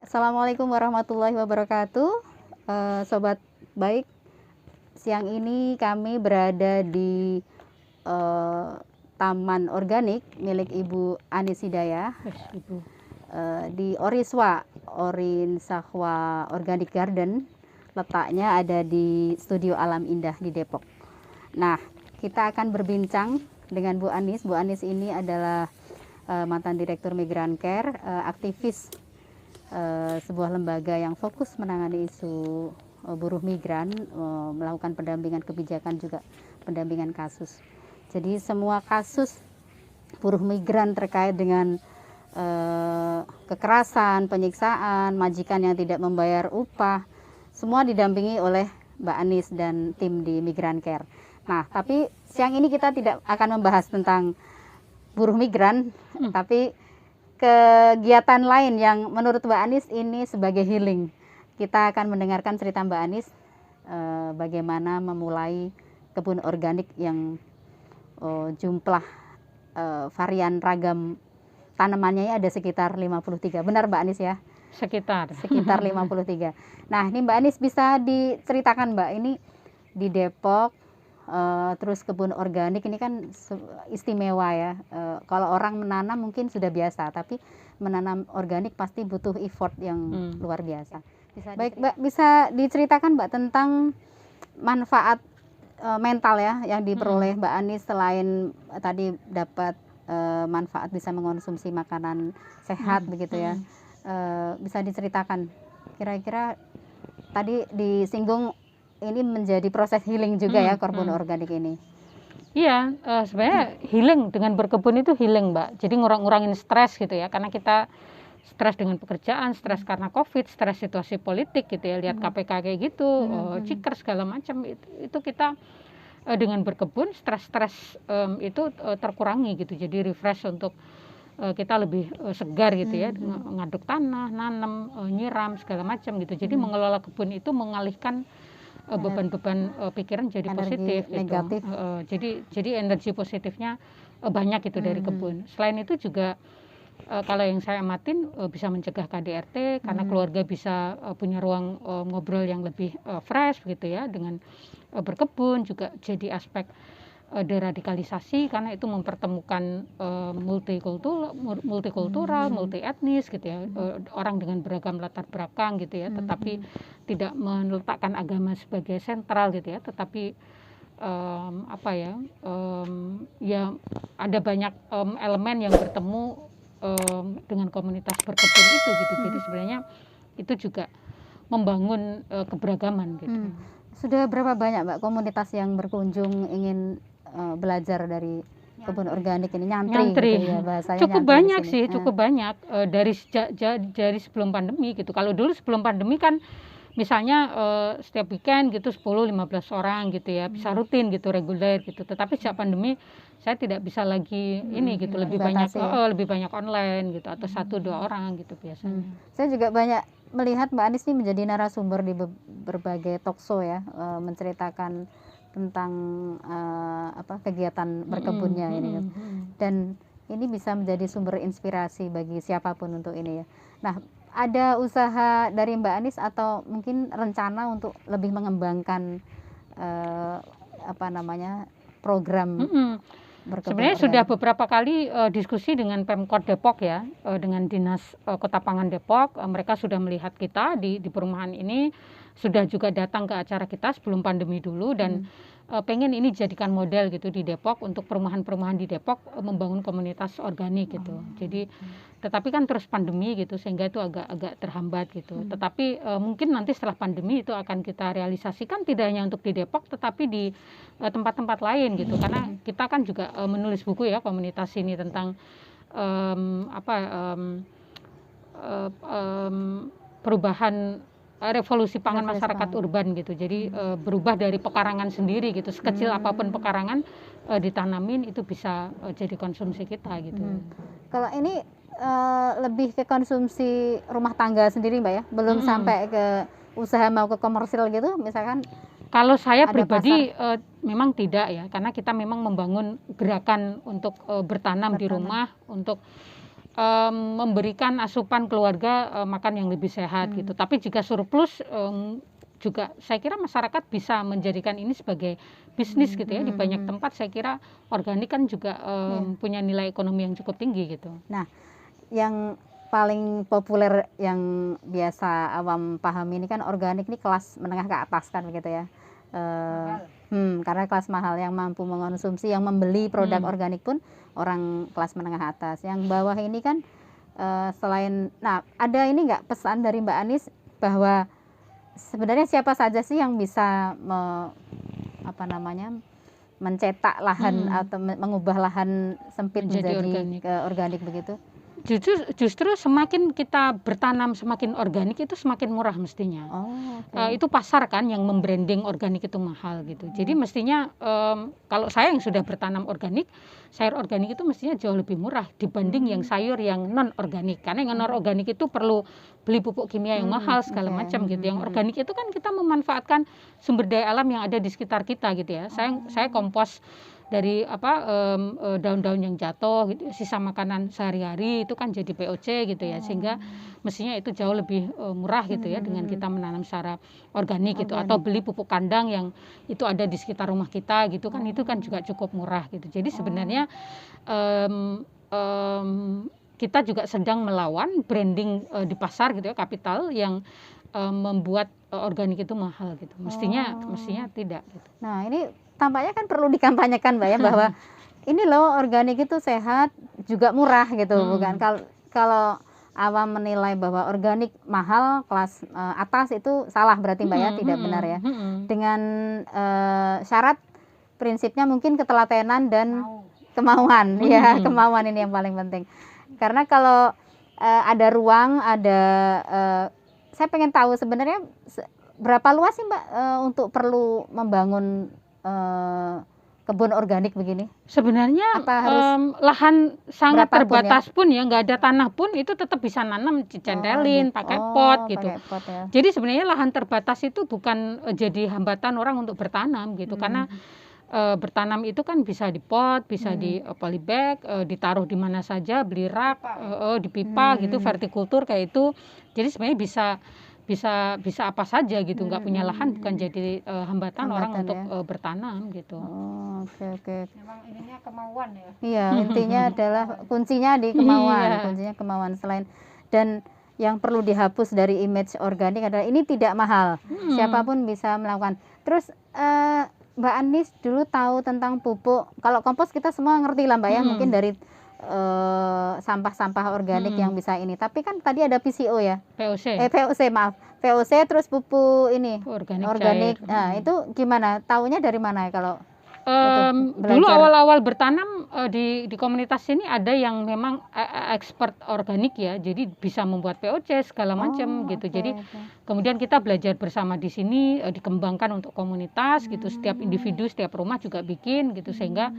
Assalamualaikum warahmatullahi wabarakatuh. Sobat baik, siang ini kami berada di Taman Organik milik Ibu Anis Hidayah, di Oriswa, Orin Sahwa Organic Garden. Letaknya ada di Studio Alam Indah di Depok. Nah, kita akan berbincang dengan Bu Anis. Bu Anis ini adalah mantan Direktur Migrancare, aktivis sebuah lembaga yang fokus menangani isu buruh migran, melakukan pendampingan kebijakan, juga pendampingan kasus. Jadi semua kasus buruh migran terkait dengan kekerasan, penyiksaan, majikan yang tidak membayar upah, semua didampingi oleh Mbak Anis dan tim di Migrancare. Nah, tapi siang ini kita tidak akan membahas tentang buruh migran, tapi kegiatan lain yang menurut Mbak Anis ini sebagai healing. Kita akan mendengarkan cerita Mbak Anis bagaimana memulai kebun organik yang jumlah varian ragam tanamannya ada sekitar 53. Benar Mbak Anis ya? Sekitar 53. Nah, ini Mbak Anis bisa diceritakan Mbak, ini di Depok, terus kebun organik ini kan istimewa ya. Kalau orang menanam mungkin sudah biasa, tapi menanam organik pasti butuh effort yang luar biasa. Baik Mbak, bisa diceritakan Mbak tentang manfaat mental ya yang diperoleh Mbak Anis, selain tadi dapat manfaat bisa mengonsumsi makanan sehat begitu ya. Bisa diceritakan kira-kira, tadi disinggung ini menjadi proses healing juga ya kebun organik ini. Iya, sebenarnya healing dengan berkebun itu healing Mbak. Jadi ngurangin stres gitu ya, karena kita stres dengan pekerjaan, stres karena COVID, stres situasi politik gitu ya, lihat KPK kayak gitu, ciker segala macam, itu kita dengan berkebun stres-stres itu terkurangi gitu. Jadi refresh untuk kita lebih segar gitu ya, ngaduk tanah, nanam, nyiram segala macam gitu. Jadi mengelola kebun itu mengalihkan beban-beban pikiran jadi energi positif negatif. gitu. Jadi energi positifnya banyak itu dari kebun. Selain itu juga kalau yang saya amatin bisa mencegah KDRT karena keluarga bisa punya ruang ngobrol yang lebih fresh gitu ya dengan berkebun. Juga jadi aspek deradikalisasi karena itu mempertemukan multikultural, multi etnis gitu ya, orang dengan beragam latar belakang gitu ya, tetapi tidak meletakkan agama sebagai sentral gitu ya, tetapi ya ada banyak elemen yang bertemu dengan komunitas berkebun itu gitu. Jadi sebenarnya itu juga membangun keberagaman gitu. Sudah berapa banyak Mbak komunitas yang berkunjung ingin belajar dari kebun organik ini, nyantri. Gitu ya, bahasanya cukup nyantri banyak sih, cukup banyak dari sebelum pandemi gitu. Kalau dulu sebelum pandemi kan misalnya setiap weekend gitu 10-15 orang gitu ya, bisa rutin gitu, reguler gitu. Tetapi sejak pandemi saya tidak bisa lagi ini gitu, lebih banyak online gitu, atau 1-2 orang gitu biasanya. Saya juga banyak melihat Mbak Anis ini menjadi narasumber di berbagai talkshow ya, menceritakan tentang kegiatan berkebunnya ini. Dan ini bisa menjadi sumber inspirasi bagi siapapun untuk ini ya. Nah, ada usaha dari Mbak Anis atau mungkin rencana untuk lebih mengembangkan program berkebun sebenarnya organik? Sudah beberapa kali diskusi dengan Pemkot Depok ya, dengan Dinas Kota Pangan Depok. Mereka sudah melihat kita di perumahan ini, sudah juga datang ke acara kita sebelum pandemi dulu, dan pengen ini jadikan model gitu di Depok untuk perumahan-perumahan di Depok membangun komunitas organik gitu. Jadi tetapi kan terus pandemi gitu, sehingga itu agak terhambat gitu. Tetapi mungkin nanti setelah pandemi itu akan kita realisasikan, tidak hanya untuk di Depok tetapi di tempat-tempat lain gitu. Karena kita kan juga menulis buku ya, komunitas ini tentang perubahan revolusi pangan masyarakat urban gitu. Jadi berubah dari pekarangan sendiri gitu, sekecil apapun pekarangan ditanamin itu bisa jadi konsumsi kita gitu. Kalau ini lebih ke konsumsi rumah tangga sendiri Mbak ya, belum sampai ke usaha mau ke komersil gitu misalkan? Kalau saya pribadi memang tidak ya, karena kita memang membangun gerakan untuk bertanam di rumah, untuk memberikan asupan keluarga makan yang lebih sehat gitu. Tapi jika surplus juga saya kira masyarakat bisa menjadikan ini sebagai bisnis gitu ya. Di banyak tempat saya kira organik kan juga punya nilai ekonomi yang cukup tinggi gitu. Nah, yang paling populer yang biasa awam pahami ini kan organik ini kelas menengah ke atas kan begitu ya. Karena kelas mahal yang mampu mengonsumsi, yang membeli produk organik pun orang kelas menengah atas. Yang bawah ini kan selain, nah ada ini nggak pesan dari Mbak Anis bahwa sebenarnya siapa saja sih yang bisa mencetak lahan atau mengubah lahan sempit menjadi organik begitu? Justru semakin kita bertanam semakin organik itu semakin murah mestinya. Itu pasar kan yang membranding organik itu mahal gitu. Jadi mestinya kalau saya yang sudah bertanam organik, sayur organik itu mestinya jauh lebih murah dibanding yang sayur yang non organik. Karena yang non organik itu perlu beli pupuk kimia yang mahal segala macam gitu. Yang organik itu kan kita memanfaatkan sumber daya alam yang ada di sekitar kita gitu ya. Saya kompos dari daun-daun yang jatuh gitu, sisa makanan sehari-hari itu kan jadi POC gitu ya, sehingga mestinya itu jauh lebih murah gitu ya dengan kita menanam secara organik gitu, atau beli pupuk kandang yang itu ada di sekitar rumah kita gitu kan, itu kan juga cukup murah gitu. Jadi sebenarnya kita juga sedang melawan branding di pasar gitu ya, kapital yang membuat organik itu mahal gitu. Mestinya tidak gitu. Nah, ini tampaknya kan perlu dikampanyekan Mbak ya, bahwa ini loh organik itu sehat juga murah gitu. Bukan kalau awam menilai bahwa organik mahal kelas atas itu salah berarti Mbak ya, tidak benar ya. Dengan syarat prinsipnya mungkin ketelatenan dan kemauan. Ya, kemauan ini yang paling penting. Karena kalau ada ruang, saya pengen tahu sebenarnya berapa luas sih Mbak untuk perlu membangun kebun organik begini? Sebenarnya lahan sangat terbatas pun ya, nggak ada tanah pun itu tetap bisa nanam, dicentelin, pakai pot gitu. Pot, ya. Jadi sebenarnya lahan terbatas itu bukan jadi hambatan orang untuk bertanam gitu, karena bertanam itu kan bisa di pot, bisa di polybag, ditaruh di mana saja, beli rak, di pipa gitu, vertikultur kayak itu. Jadi sebenarnya bisa apa saja gitu, nggak punya lahan bukan jadi hambatan orang untuk bertanam gitu. Oke. Memang ininya kemauan ya. Iya, intinya adalah kuncinya di kemauan, kuncinya kemauan. Selain dan yang perlu dihapus dari image organik adalah ini tidak mahal, siapapun bisa melakukan. Terus Mbak Anis dulu tahu tentang pupuk, kalau kompos kita semua ngerti lah Mbak ya, mungkin dari sampah-sampah organik yang bisa ini. Tapi kan tadi ada PCO ya. POC maaf. POC terus pupuk ini organik. Nah, itu gimana? Taunya dari mana ya kalau dulu awal-awal bertanam di komunitas ini ada yang memang expert organik ya. Jadi bisa membuat POC segala macam gitu. Jadi kemudian kita belajar bersama di sini, dikembangkan untuk komunitas gitu. Setiap individu, setiap rumah juga bikin gitu, sehingga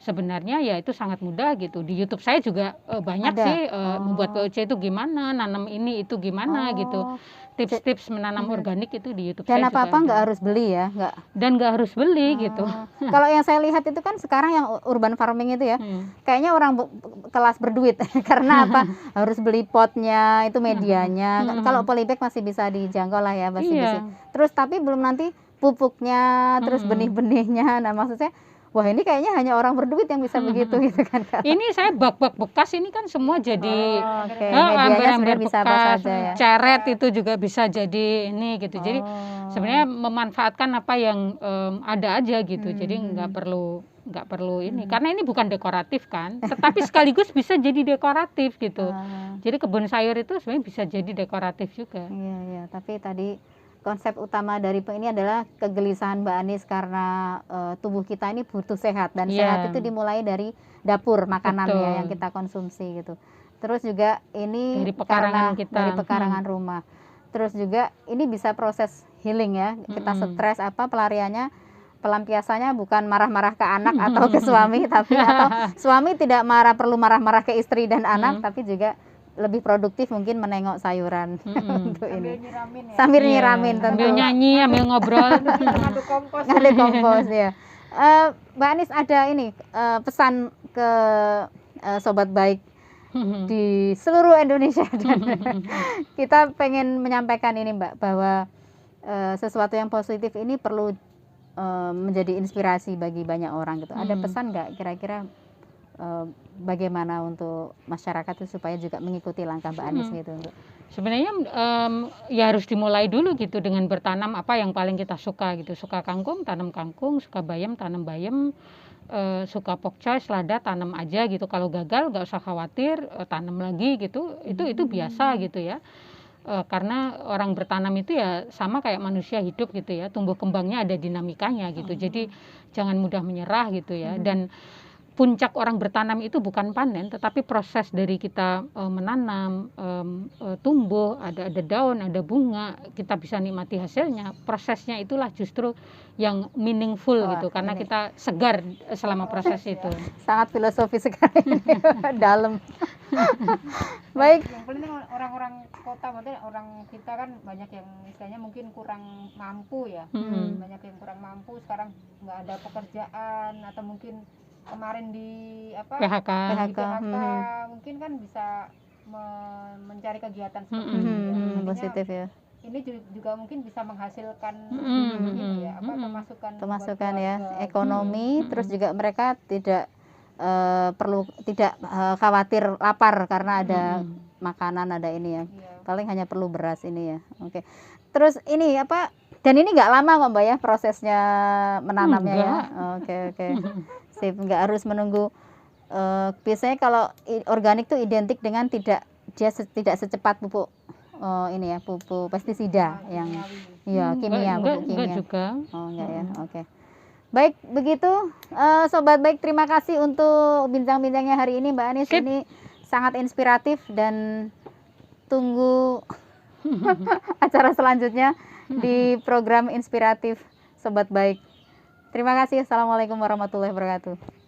sebenarnya ya itu sangat mudah gitu. Di YouTube saya juga banyak sih membuat POC itu gimana, nanam ini itu gimana gitu. Tips-tips menanam organik itu di YouTube. Dan apa-apa nggak harus beli ya, nggak harus beli gitu. Kalau yang saya lihat itu kan sekarang yang urban farming itu ya, kayaknya orang kelas berduit karena apa? Harus beli potnya, itu medianya. Kalau polybag masih bisa dijangkau lah ya, basi-basi. Terus tapi belum nanti pupuknya, terus benih-benihnya. Nah maksudnya, wah ini kayaknya hanya orang berduit yang bisa begitu gitu kan. Ini saya bak-bak bekas ini kan semua jadi ember-ember bekas, bisa apa saja ya. Ceret itu juga bisa jadi ini gitu. Jadi sebenarnya memanfaatkan apa yang ada aja gitu. Jadi nggak perlu ini, karena ini bukan dekoratif kan, tetapi sekaligus bisa jadi dekoratif gitu. Jadi kebun sayur itu sebenarnya bisa jadi dekoratif juga. Iya. Tapi tadi konsep utama dari ini adalah kegelisahan Mbak Anis karena tubuh kita ini butuh sehat, dan sehat itu dimulai dari dapur makanannya yang kita konsumsi gitu. Terus juga ini dari pekarangan kita, dari pekarangan rumah. Terus juga ini bisa proses healing ya. Kita stres pelariannya, pelampiasannya bukan marah-marah ke anak atau ke suami, tapi atau suami tidak perlu marah-marah ke istri dan anak, tapi juga lebih produktif mungkin menengok sayuran untuk ini. Sambil nyiramin tentu. Sambil nyanyi, sambil ngobrol. Ngadu kompos ya. Mbak Anis ada ini pesan ke sobat baik di seluruh Indonesia dan kita pengen menyampaikan ini Mbak bahwa sesuatu yang positif ini perlu menjadi inspirasi bagi banyak orang gitu. Ada pesan nggak kira-kira bagaimana untuk masyarakat itu supaya juga mengikuti langkah Mbak Anis gitu untuk Sebenarnya ya harus dimulai dulu gitu dengan bertanam apa yang paling kita suka gitu. Suka kangkung, tanam kangkung, suka bayam, tanam bayam, suka pokcoy, selada, tanam aja gitu. Kalau gagal nggak usah khawatir, tanam lagi gitu. Itu biasa gitu ya. Karena orang bertanam itu ya sama kayak manusia hidup gitu ya. Tumbuh kembangnya ada dinamikanya gitu. Jadi jangan mudah menyerah gitu ya. Dan puncak orang bertanam itu bukan panen, tetapi proses dari kita menanam, tumbuh, ada daun, ada bunga, kita bisa nikmati hasilnya. Prosesnya itulah justru yang meaningful gitu, karena kita segar selama proses itu. sangat filosofis sekali dalam. Baik. Yang paling orang-orang kota, maksudnya orang kita kan banyak yang misalnya mungkin kurang mampu ya. Banyak yang kurang mampu, sekarang nggak ada pekerjaan atau mungkin kemarin di PHK. di PHK mungkin kan bisa mencari kegiatan seperti itu ya. Artinya Positif ya. ini juga mungkin bisa menghasilkan ini ya, pemasukan Pemasukan buat ya, keluarga. ekonomi, terus juga mereka tidak tidak khawatir lapar karena ada makanan, ada ini ya. Iya. Paling hanya perlu beras ini ya. Oke. Terus ini dan ini nggak lama kok Mbak ya prosesnya menanamnya ya. Oke. Sip, nggak harus menunggu. Biasanya kalau organik tuh identik dengan tidak secepat pupuk ini ya, pupuk pestisida yang ya kimia, pupuk Enggak kimia. juga. Oh enggak ya, oke. Baik, begitu Sobat Baik, terima kasih untuk bincang-bincangnya hari ini Mbak Anis. Sip. Ini sangat inspiratif dan tunggu acara selanjutnya di program inspiratif Sobat Baik. Terima kasih. Assalamualaikum warahmatullahi wabarakatuh.